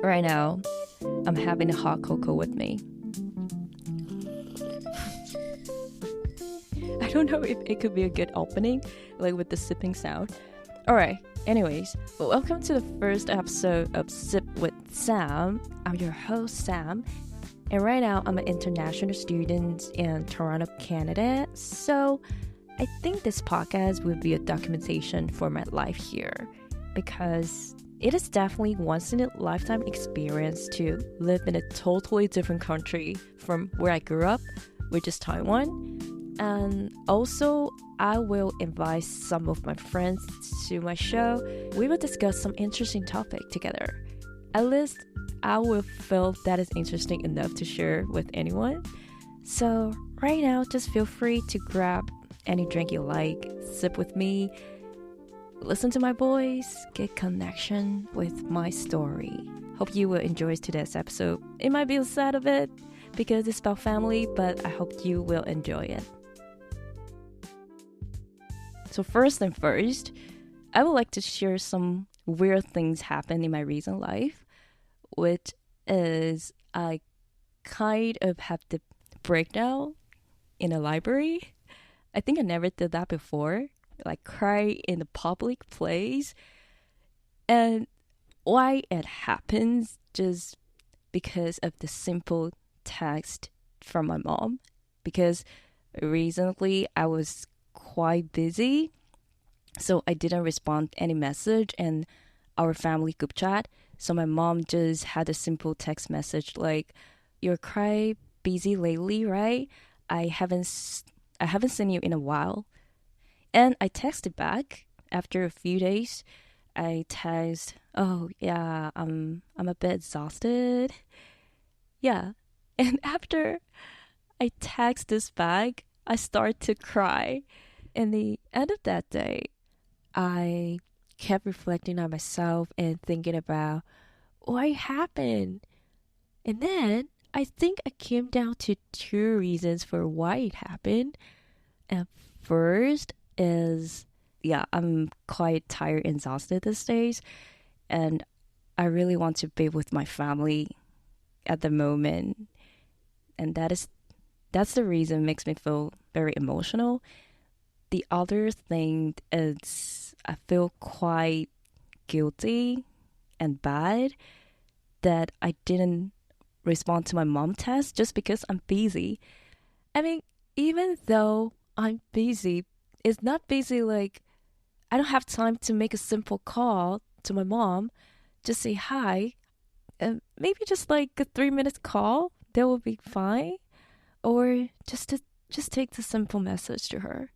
Right now, I'm having a hot cocoa with me. I don't know if it could be a good opening, like with the sipping sound. Alright, anyways, welcome to the first episode of Sip with Sam. I'm your host, Sam, and right now I'm an international student in Toronto, Canada. So I think this podcast will be a documentation for my life here because it is definitely once in a lifetime experience to live in a totally different country from where I grew up, which is Taiwan. And also, I will invite some of my friends to my show. We will discuss some interesting topic together. At least I will feel that is interesting enough to share with anyone. So right now, just feel free to grab any drink you like, sip with me, listen to my voice, get connection with my story. Hope you will enjoy today's episode. It might be sad a bit because it's about family, but I hope you will enjoy it. So first and first, I would like to share some weird things happen in my recent life, which is I kind of have the breakdown in a library. I think I never did that before, like cry in a public place. And why it happens just because of the simple text from my mom. Because recently I was quite busy, so I didn't respond any message in our family group chat. So my mom just had a simple text message like, "You're quite busy lately, right? I haven't seen you in a while." And I texted back after a few days. I text, "Oh yeah, I'm a bit exhausted." Yeah. And after I text this back, I start to cry. In the end of that day, I kept reflecting on myself and thinking about what happened. And then I think I came down to two reasons for why it happened. And first is, yeah, I'm quite tired and exhausted these days. And I really want to be with my family at the moment. And that's the reason it makes me feel very emotional. The other thing is I feel quite guilty and bad that I didn't respond to my mom text just because I'm busy. I mean, even though I'm busy, it's not busy like I don't have time to make a simple call to my mom, just say hi, and maybe just like a 3 minute call, that will be fine. Or just take the simple message to her.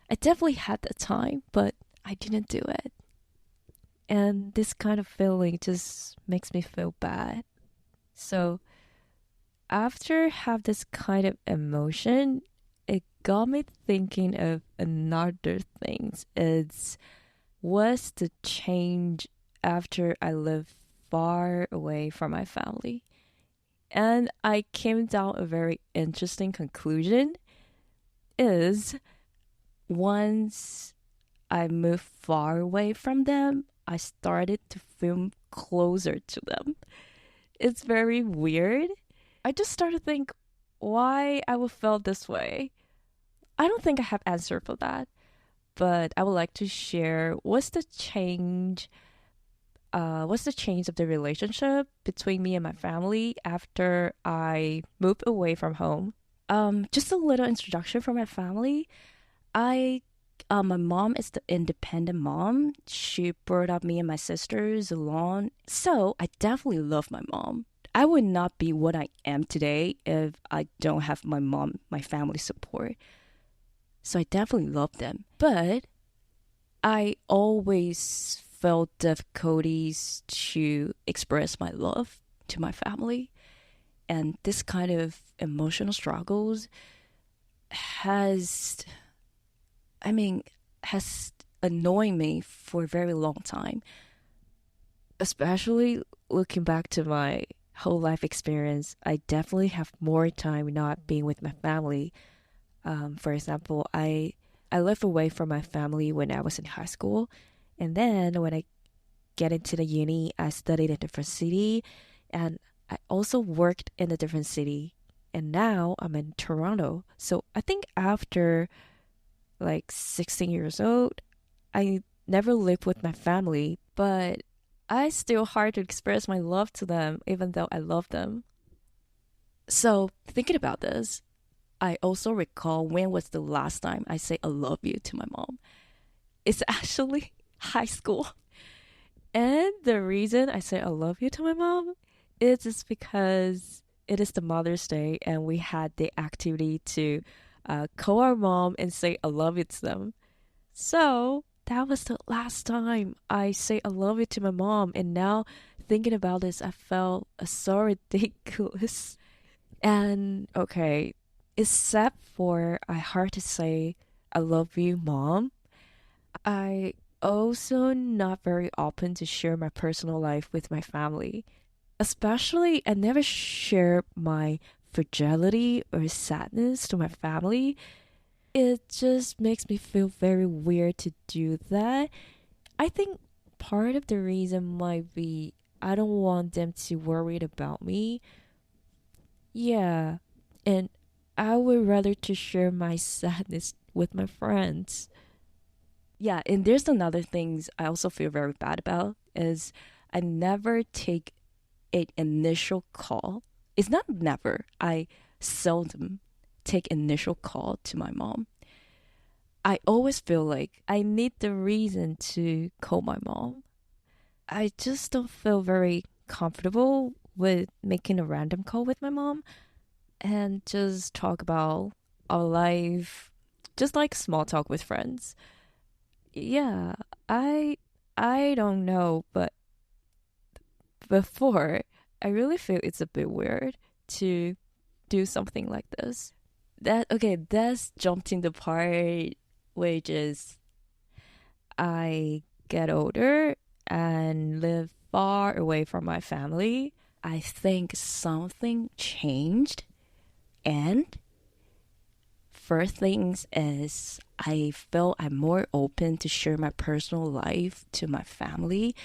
I definitely had the time, but I didn't do it. And this kind of feeling just makes me feel bad. So after have this kind of emotion, it got me thinking of another things. It's what's the change after I lived far away from my family? And I came down a very interesting conclusion is once I moved far away from them, I started to feel closer to them. It's very weird. I just started to think why I would feel this way. I don't think I have answer for that, but I would like to share what's the change of the relationship between me and my family after I moved away from home. Just a little introduction for my family. My mom is the independent mom. She brought up me and my sisters alone. So I definitely love my mom. I would not be what I am today if I don't have my family support. So I definitely love them. But I always felt difficulties to express my love to my family. And this kind of emotional struggles has annoyed me for a very long time. Especially looking back to my whole life experience, I definitely have more time not being with my family. For example, I lived away from my family when I was in high school. And then when I get into the uni, I studied in a different city, and I also worked in a different city. And now I'm in Toronto. So I think after like 16 years old, I never lived with my family, but I still hard to express my love to them even though I love them. So thinking about this, I also recall when was the last time I say I love you to my mom. It's actually high school. And the reason I say I love you to my mom is just because it is the Mother's Day and we had the activity to call our mom and say I love you to them. So that was the last time I say I love you to my mom. And now thinking about this, I felt so ridiculous. And okay, except for I hard to say I love you, mom. I also not very open to share my personal life with my family. Especially, I never share my fragility or sadness to my family. It just makes me feel very weird to do that. I think part of the reason might be I don't want them to worried about me. Yeah, and I would rather to share my sadness with my friends. Yeah, and there's another things I also feel very bad about is I never take an initial call. It's not never. I seldom take initial call to my mom. I always feel like I need the reason to call my mom. I just don't feel very comfortable with making a random call with my mom and just talk about our life, just like small talk with friends. Yeah, I I don't know, but before I really feel it's a bit weird to do something like this. That okay, that's jumped in the part which is I get older and live far away from my family. I think something changed, and first things is I feel I'm more open to share my personal life to my family.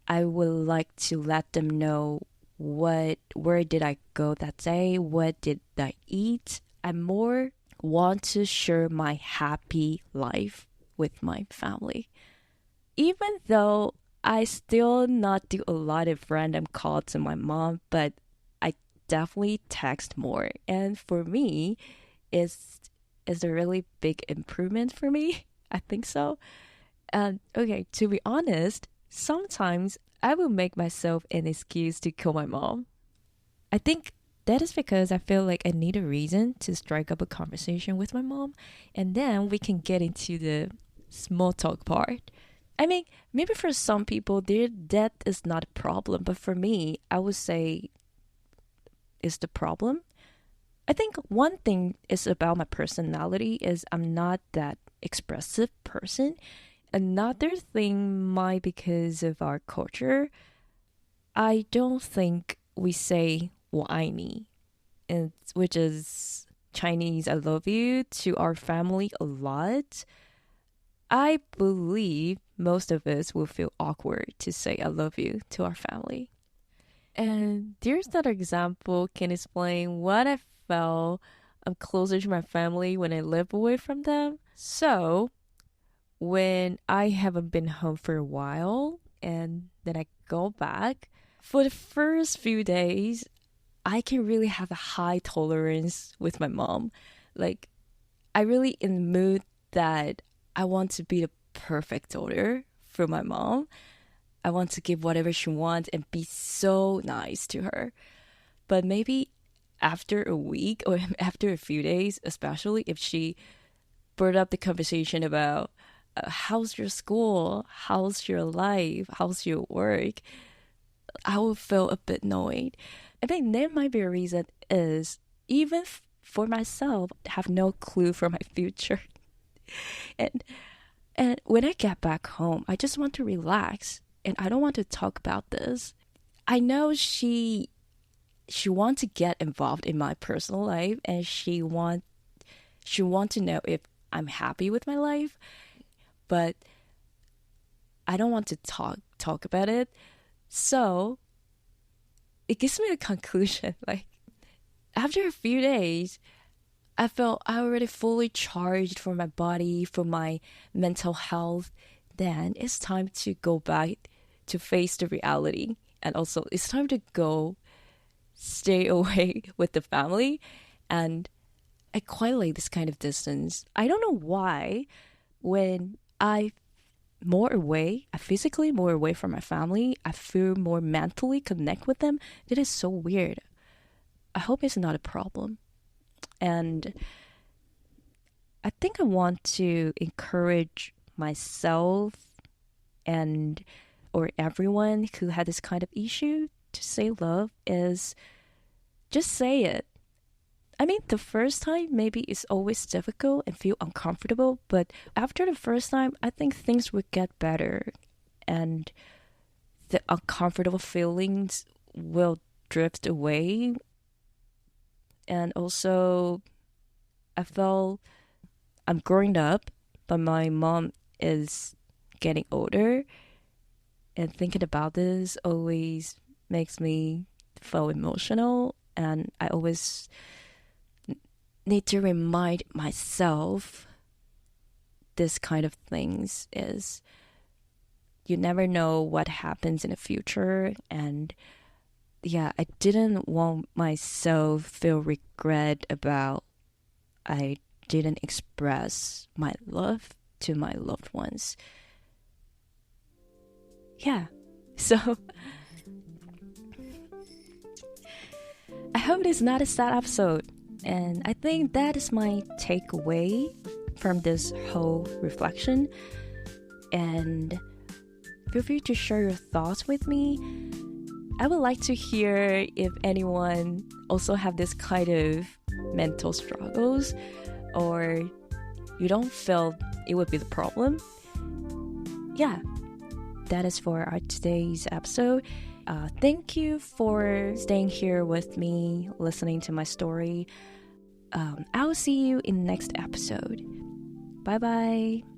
I would like to let them know where did I go that day, what did I eat. I more want to share my happy life with my family. Even though I still not do a lot of random calls to my mom, but I definitely text more. And for me, is is a really big improvement for me. I think so. And okay, to be honest, sometimes I will make myself an excuse to call my mom. I think that is because I feel like I need a reason to strike up a conversation with my mom, and then we can get into the small talk part. I mean, maybe for some people, that is not a problem, but for me, I would say is the problem. I think one thing is about my personality is I'm not that expressive person. Another thing might because of our culture. I don't think we say 我爱你, and which is Chinese I love you to our family a lot. I believe most of us will feel awkward to say I love you to our family. And there's another example can explain what I felt I'm closer to my family when I live away from them. So when I haven't been home for a while and then I go back, for the first few days, I can really have a high tolerance with my mom. Like, I really in the mood that I want to be the perfect daughter for my mom. I want to give whatever she wants and be so nice to her. But maybe after a week or after a few days, especially if she brought up the conversation about how's your school, how's your life, how's your work, I will feel a bit annoyed. I think there might be a reason is even for myself, I have no clue for my future. and and when I get back home, I just want to relax and I don't want to talk about this. I know she wants to get involved in my personal life and she want to know if I'm happy with my life, but I don't want to talk talk about it. So it gives me a conclusion. Like after a few days, I felt I already fully charged for my body, for my mental health. Then it's time to go back to face the reality. And also, it's time to go stay away with the family. And I quite like this kind of distance. I don't know why, when I physically more away from my family, I feel more mentally connect with them. It is so weird. I hope it's not a problem. And I think I want to encourage myself and or everyone who had this kind of issue to say love is just say it. I mean, the first time maybe it's always difficult and feel uncomfortable, but after the first time, I think things would get better and the uncomfortable feelings will drift away. And also, I felt I'm growing up, but my mom is getting older. And thinking about this always makes me feel emotional. And I always need to remind myself this kind of things is you never know what happens in the future. And yeah, I didn't want myself feel regret about I didn't express my love to my loved ones. Yeah. So I hope it's not a sad episode. And I think that is my takeaway from this whole reflection. And feel free to share your thoughts with me. I would like to hear if anyone also have this kind of mental struggles or you don't feel it would be the problem. Yeah, that is for our today's episode. Thank you for staying here with me, listening to my story. I'll see you in the next episode. Bye bye.